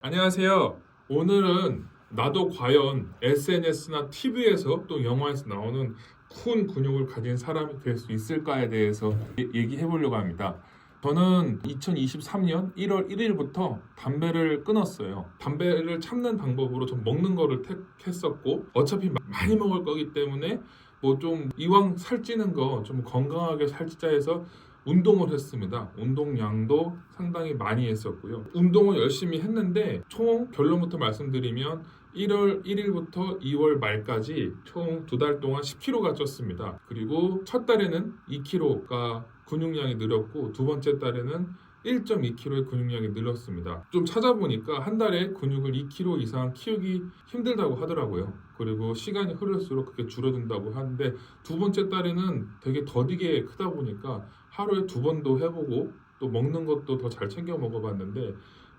안녕하세요. 오늘은 나도 과연 SNS나 TV에서 또 영화에서 나오는 큰 근육을 가진 사람이 될 수 있을까에 대해서 얘기해 보려고 합니다. 저는 2023년 1월 1일부터 담배를 끊었어요. 담배를 참는 방법으로 좀 먹는 거를 택했었고, 어차피 많이 먹을 거기 때문에 뭐 좀 이왕 살찌는 거 좀 건강하게 살찌자 해서 운동을 했습니다. 운동량도 상당히 많이 했었고요. 운동을 열심히 했는데 총 결론부터 말씀드리면 1월 1일부터 2월 말까지 총 2달 동안 10kg가 쪘습니다. 그리고 첫 달에는 2kg가 근육량이 늘었고 두 번째 달에는 1.2kg의 근육량이 늘었습니다. 좀 찾아보니까 한 달에 근육을 2kg 이상 키우기 힘들다고 하더라고요. 그리고 시간이 흐를수록 그게 줄어든다고 하는데 두 번째 달에는 되게 더디게 크다 보니까 하루에 2번도 해보고 또 먹는 것도 더 잘 챙겨 먹어봤는데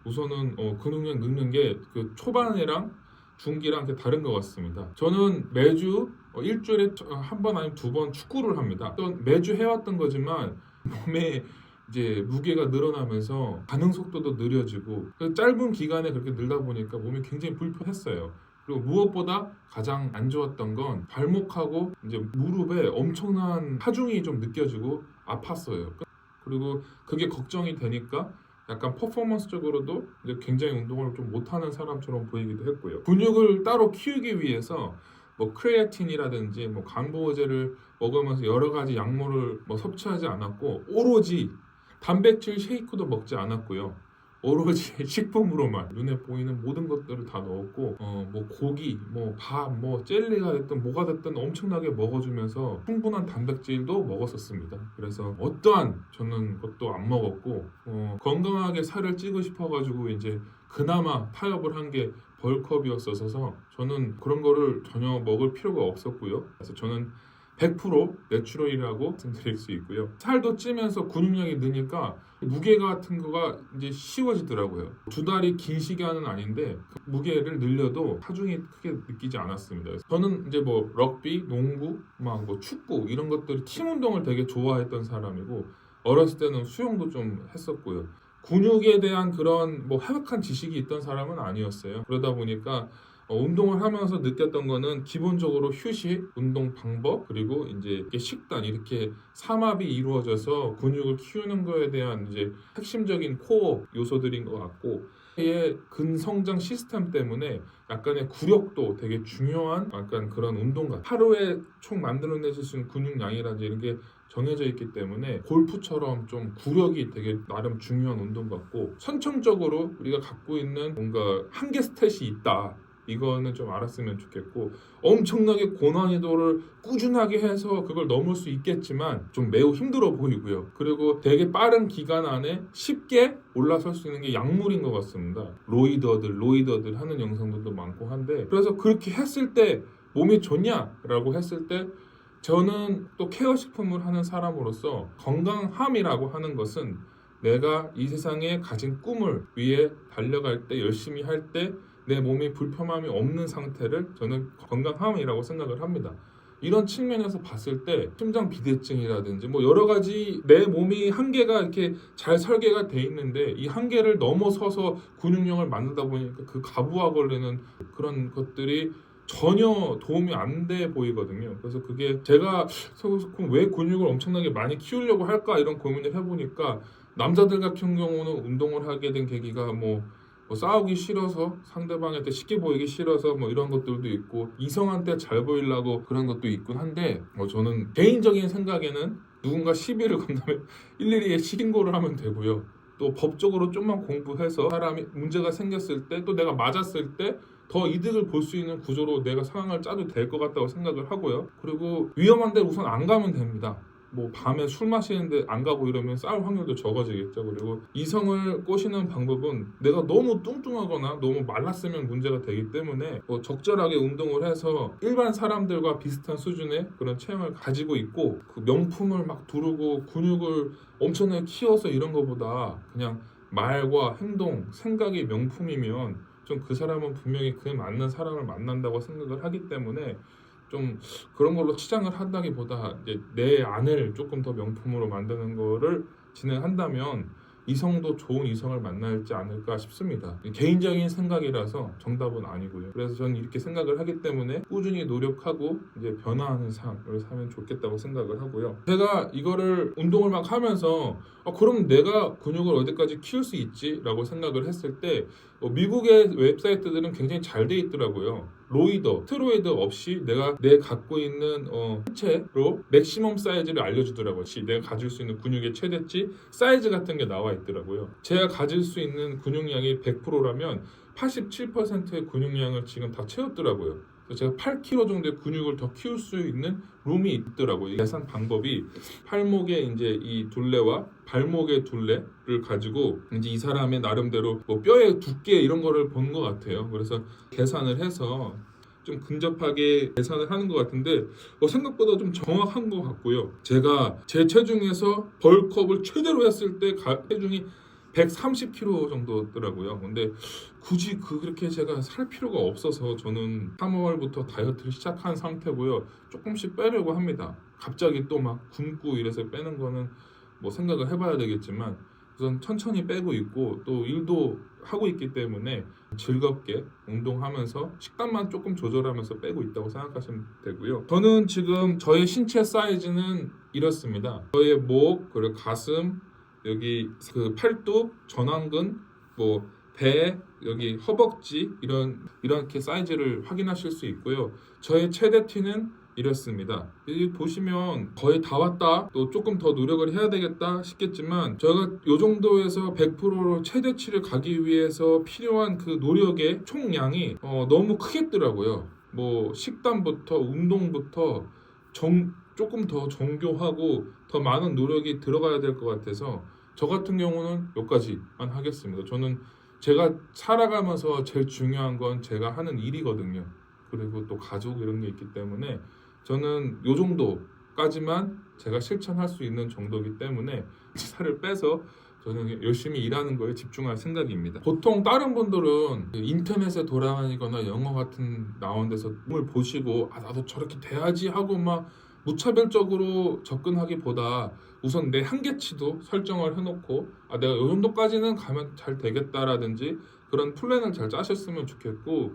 우선은 근육량 늘는 게 그 초반이랑 중기랑 게 다른 것 같습니다. 저는 매주 일주일에 한 번 아니면 2번 축구를 합니다. 또 매주 해왔던 거지만 몸에 이제 무게가 늘어나면서 반응 속도도 느려지고 짧은 기간에 그렇게 늘다 보니까 몸이 굉장히 불편했어요. 그리고 무엇보다 가장 안 좋았던 건 발목하고 이제 무릎에 엄청난 하중이 좀 느껴지고 아팠어요. 그리고 그게 걱정이 되니까 약간 퍼포먼스적으로도 이제 굉장히 운동을 좀 못하는 사람처럼 보이기도 했고요. 근육을 따로 키우기 위해서 뭐 크레아틴이라든지 뭐 간보호제를 먹으면서 여러 가지 약물을 뭐 섭취하지 않았고 오로지 단백질 쉐이크도 먹지 않았고요. 오로지 식품으로만 눈에 보이는 모든 것들을 다 넣었고 뭐 고기, 뭐 밥, 뭐 젤리가 됐든 뭐가 됐든 엄청나게 먹어주면서 충분한 단백질도 먹었었습니다. 그래서 어떠한 저는 것도 안 먹었고 건강하게 살을 찌고 싶어가지고 이제 그나마 타협을 한 게 벌크업이었어서 저는 그런 거를 전혀 먹을 필요가 없었고요. 그래서 저는 100% 내추럴이라고 말씀드릴 수 있고요. 살도 찌면서 근육량이 느니까 무게 같은 거가 이제 쉬워지더라고요. 2달이 긴 시간은 아닌데 그 무게를 늘려도 하중이 크게 느끼지 않았습니다. 그래서 저는 이제 뭐 럭비, 농구, 막 뭐 축구 이런 것들 팀 운동을 되게 좋아했던 사람이고 어렸을 때는 수영도 좀 했었고요. 근육에 대한 그런 뭐 해박한 지식이 있던 사람은 아니었어요. 그러다 보니까 운동을 하면서 느꼈던 거는 기본적으로 휴식, 운동 방법, 그리고 이제 식단 이렇게 삼합이 이루어져서 근육을 키우는 거에 대한 이제 핵심적인 코어 요소들인 것 같고 의 근성장 시스템 때문에 약간의 구력도 되게 중요한 약간 그런 운동과 하루에 총 만들어내실 수 있는 근육량이라든지 이런 게 정해져 있기 때문에 골프처럼 좀 구력이 되게 나름 중요한 운동 같고 선천적으로 우리가 갖고 있는 뭔가 한계 스탯이 있다. 이거는 좀 알았으면 좋겠고 엄청나게 고난이도를 꾸준하게 해서 그걸 넘을 수 있겠지만 좀 매우 힘들어 보이고요. 그리고 되게 빠른 기간 안에 쉽게 올라설 수 있는 게 약물인 것 같습니다. 로이더들 하는 영상들도 많고 한데 그래서 그렇게 했을 때 몸이 좋냐라고 했을 때 저는 또 케어 식품을 하는 사람으로서 건강함이라고 하는 것은 내가 이 세상에 가진 꿈을 위해 달려갈 때 열심히 할 때 내 몸이 불편함이 없는 상태를 저는 건강함이라고 생각을 합니다. 이런 측면에서 봤을 때 심장 비대증이라든지 뭐 여러 가지 내 몸이 한계가 이렇게 잘 설계가 돼 있는데 이 한계를 넘어서서 근육량을 만들다 보니까 그 가부하 걸리는 그런 것들이 전혀 도움이 안 돼 보이거든요. 그래서 그게 제가 왜 근육을 엄청나게 많이 키우려고 할까 이런 고민을 해보니까 남자들 같은 경우는 운동을 하게 된 계기가 뭐 싸우기 싫어서 상대방한테 쉽게 보이기 싫어서 뭐 이런 것들도 있고 이성한테 잘 보이려고 그런 것도 있긴 한데 저는 개인적인 생각에는 누군가 시비를 건다면 일일이 신고를 하면 되고요. 또 법적으로 좀만 공부해서 사람이 문제가 생겼을 때 또 내가 맞았을 때 더 이득을 볼 수 있는 구조로 내가 상황을 짜도 될 것 같다고 생각을 하고요. 그리고 위험한 데 우선 안 가면 됩니다. 뭐 밤에 술 마시는데 안 가고 이러면 싸울 확률도 적어지겠죠. 그리고 이성을 꼬시는 방법은 내가 너무 뚱뚱하거나 너무 말랐으면 문제가 되기 때문에 적절하게 운동을 해서 일반 사람들과 비슷한 수준의 그런 체형을 가지고 있고 그 명품을 막 두르고 근육을 엄청나게 키워서 이런 것보다 그냥 말과 행동, 생각이 명품이면 좀 그 사람은 분명히 그에 맞는 사람을 만난다고 생각을 하기 때문에 좀 그런 걸로 치장을 한다기보다 이제 내 안을 조금 더 명품으로 만드는 거를 진행한다면 이성도 좋은 이성을 만나지 않을까 싶습니다. 개인적인 생각이라서 정답은 아니고요. 그래서 저는 이렇게 생각을 하기 때문에 꾸준히 노력하고 이제 변화하는 삶을 살면 좋겠다고 생각을 하고요. 제가 이거를 운동을 막 하면서 그럼 내가 근육을 어디까지 키울 수 있지? 라고 생각을 했을 때 미국의 웹사이트들은 굉장히 잘 돼 있더라고요. 로이더, 스테로이드 없이 내 갖고 있는 신체로 맥시멈 사이즈를 알려주더라고요. 내가 가질 수 있는 근육의 최대치 사이즈 같은 게 나와 있더라고요. 제가 가질 수 있는 근육량이 100%라면 87%의 근육량을 지금 다 채웠더라고요. 그래서 제가 8kg 정도의 근육을 더 키울 수 있는 룸이 있더라고요. 계산 방법이 팔목의 이제 이 둘레와 발목의 둘레를 가지고 이제 이 사람의 나름대로 뭐 뼈의 두께 이런 거를 본 것 같아요. 그래서 계산을 해서 좀 근접하게 계산을 하는 것 같은데 생각보다 좀 정확한 것 같고요. 제가 제 체중에서 벌크업을 최대로 했을 때 체중이 130kg 정도더라고요. 근데 굳이 그렇게 제가 살 필요가 없어서 저는 3월부터 다이어트를 시작한 상태고요. 조금씩 빼려고 합니다. 갑자기 또 막 굶고 이래서 빼는 거는 뭐 생각을 해봐야 되겠지만 우선 천천히 빼고 있고 또 일도 하고 있기 때문에 즐겁게 운동하면서 식단만 조금 조절하면서 빼고 있다고 생각하시면 되고요. 저는 지금 저의 신체 사이즈는 이렇습니다. 저의 목, 그리고 가슴, 여기 그 팔뚝, 전완근, 뭐 배, 여기 허벅지 이렇게 사이즈를 확인하실 수 있고요. 저의 최대티는 이렇습니다. 여기 보시면 거의 다 왔다. 또 조금 더 노력을 해야 되겠다 싶겠지만 제가 이 정도에서 100%로 최대치를 가기 위해서 필요한 그 노력의 총량이 너무 크겠더라고요. 뭐 식단부터 운동부터 조금 더 정교하고 더 많은 노력이 들어가야 될 것 같아서 저 같은 경우는 여기까지만 하겠습니다. 저는 제가 살아가면서 제일 중요한 건 제가 하는 일이거든요. 그리고 또 가족 이런 게 있기 때문에 저는 요 정도까지만 제가 실천할 수 있는 정도이기 때문에 살을 빼서 저는 열심히 일하는 거에 집중할 생각입니다. 보통 다른 분들은 인터넷에 돌아다니거나 영화 같은 나온 데서 뭘 보시고 나도 저렇게 돼야지 하고 막 무차별적으로 접근하기보다 우선 내 한계치도 설정을 해놓고 내가 이 정도까지는 가면 잘 되겠다라든지 그런 플랜을 잘 짜셨으면 좋겠고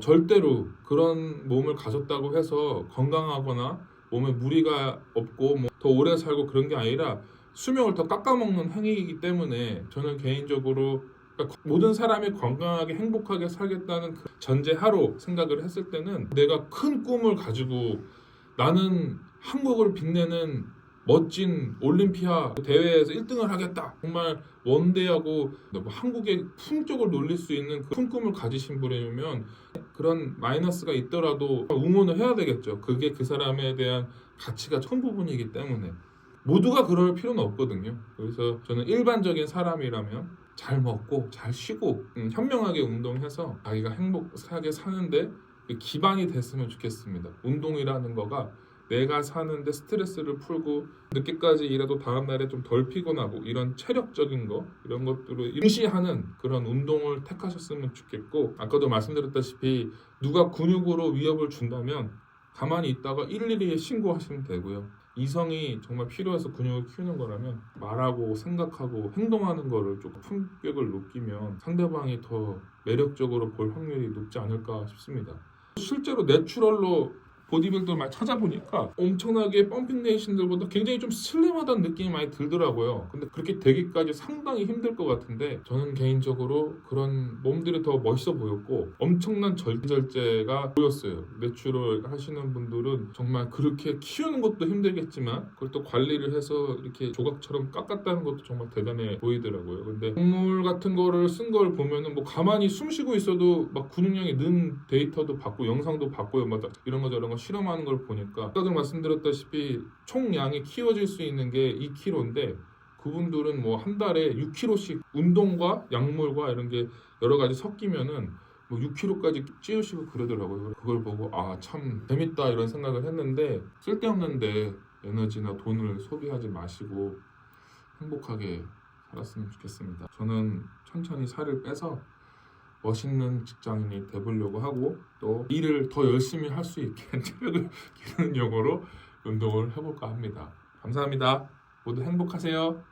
절대로 그런 몸을 가졌다고 해서 건강하거나 몸에 무리가 없고 뭐 더 오래 살고 그런 게 아니라 수명을 더 깎아먹는 행위이기 때문에 저는 개인적으로 모든 사람이 건강하게 행복하게 살겠다는 그 전제하로 생각을 했을 때는 내가 큰 꿈을 가지고 나는 한국을 빛내는 멋진 올림피아 대회에서 1등을 하겠다. 정말 원대하고 한국의 품격을 놀릴 수 있는 그 큰 꿈을 가지신 분이면 그런 마이너스가 있더라도 응원을 해야 되겠죠. 그게 그 사람에 대한 가치가 큰 부분이기 때문에 모두가 그럴 필요는 없거든요. 그래서 저는 일반적인 사람이라면 잘 먹고 잘 쉬고 현명하게 운동해서 자기가 행복하게 사는데 기반이 됐으면 좋겠습니다. 운동이라는 거가 내가 사는데 스트레스를 풀고 늦게까지 일해도 다음날에 좀 덜 피곤하고 이런 체력적인 거 이런 것들을 응시하는 그런 운동을 택하셨으면 좋겠고 아까도 말씀드렸다시피 누가 근육으로 위협을 준다면 가만히 있다가 112에 신고하시면 되고요. 이성이 정말 필요해서 근육을 키우는 거라면 말하고 생각하고 행동하는 거를 조금 품격을 높이면 상대방이 더 매력적으로 볼 확률이 높지 않을까 싶습니다. 실제로 내추럴로 보디빌더 많이 찾아보니까 엄청나게 펌핑 네이션들보다 굉장히 좀 슬림하다는 느낌이 많이 들더라고요. 근데 그렇게 되기까지 상당히 힘들 것 같은데 저는 개인적으로 그런 몸들이 더 멋있어 보였고 엄청난 절제가 보였어요. 내추럴 하시는 분들은 정말 그렇게 키우는 것도 힘들겠지만 그걸 또 관리를 해서 이렇게 조각처럼 깎았다는 것도 정말 대단해 보이더라고요. 근데 동물 같은 거를 쓴 걸 보면은 뭐 가만히 숨 쉬고 있어도 막 근육량이 는 데이터도 받고 영상도 받고요. 막 이런 거 저런 거 실험하는 걸 보니까 아까도 말씀드렸다시피 총량이 키워질 수 있는 게 2kg인데 그분들은 뭐 한 달에 6kg씩 운동과 약물과 이런 게 여러 가지 섞이면은 뭐 6kg까지 찌우시고 그러더라고요. 그걸 보고 참 재밌다 이런 생각을 했는데 쓸데없는데 에너지나 돈을 소비하지 마시고 행복하게 살았으면 좋겠습니다. 저는 천천히 살을 빼서 멋있는 직장인이 되보려고 하고 또 일을 더 열심히 할 수 있게 체력을 기르는 용어로 운동을 해볼까 합니다. 감사합니다. 모두 행복하세요.